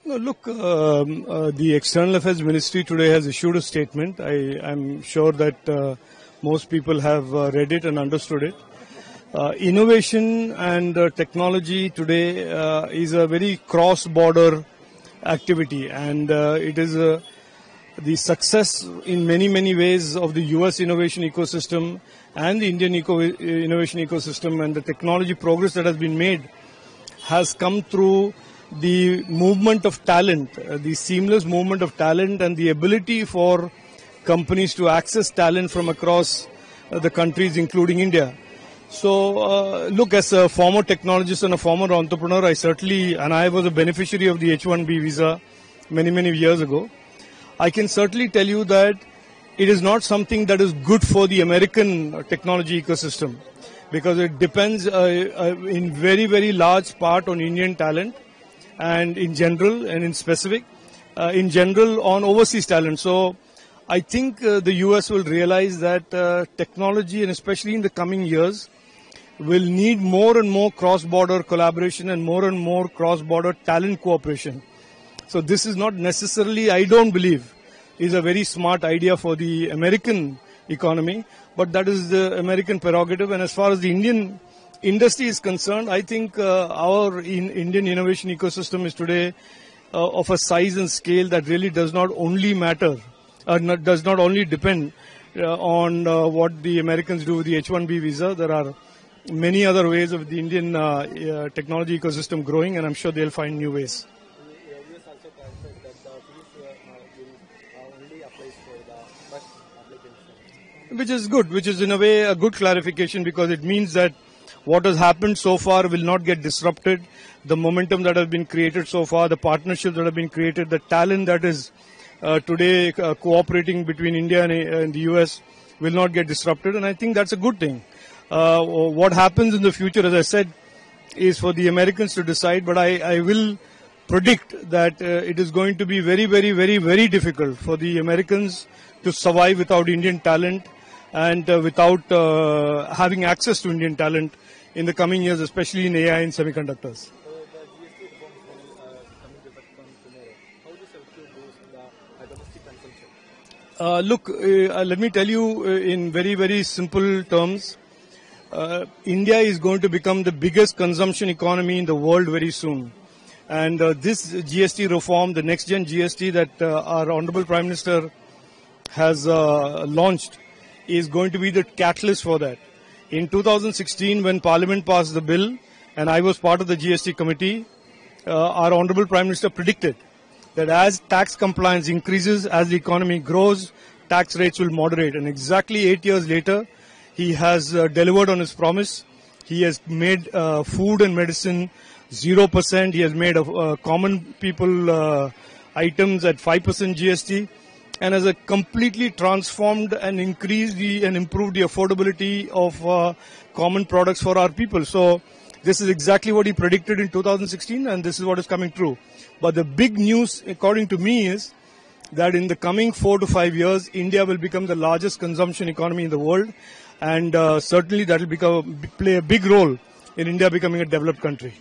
No, look, the External Affairs Ministry today has issued a statement. I'm sure that most people have read it and understood it. Innovation and technology today is a very cross-border activity, and it is the success in many ways of the US innovation ecosystem and the Indian innovation ecosystem, and the technology progress that has been made has come through the movement of talent, the seamless movement of talent, and the ability for companies to access talent from across the countries, including India. So, look, as a former technologist and a former entrepreneur, I was a beneficiary of the H-1B visa many years ago. I can certainly tell you that it is not something that is good for the American technology ecosystem, because it depends in very large part on Indian talent, and in general and in specific, in general on overseas talent. So I think the US will realize that technology, and especially in the coming years, will need more and more cross-border collaboration and more cross-border talent cooperation. So this is not necessarily, I don't believe, is a very smart idea for the American economy, but that is the American prerogative. And as far as the Indian industry is concerned, I think our Indian innovation ecosystem is today of a size and scale that really does not only matter, does not only depend on what the Americans do with the H-1B visa. There are many other ways of the Indian technology ecosystem growing, and I'm sure they'll find new ways. Which is good, which is in a way a good clarification, because it means that what has happened so far will not get disrupted. The momentum that has been created so far, the partnerships that have been created, the talent that is today cooperating between India and the US will not get disrupted, and I think that's a good thing. What happens in the future, as I said, is for the Americans to decide, but I will predict that it is going to be very difficult for the Americans to survive without Indian talent and without having access to Indian talent in the coming years, especially in AI and semiconductors. Look, let me tell you in very simple terms. India is going to become the biggest consumption economy in the world very soon. And this GST reform, the next gen GST that our Honorable Prime Minister has launched, is going to be the catalyst for that. In 2016, when Parliament passed the bill, and I was part of the GST committee, our Honorable Prime Minister predicted that as tax compliance increases, as the economy grows, tax rates will moderate. And exactly 8 years later, he has delivered on his promise. He has made food and medicine 0%. He has made common people items at 5% GST, and has completely transformed and increased and improved the affordability of common products for our people. So this is exactly what he predicted in 2016, and this is what is coming true. But the big news, according to me, is that in the coming 4 to 5 years, India will become the largest consumption economy in the world, and certainly that will play a big role in India becoming a developed country.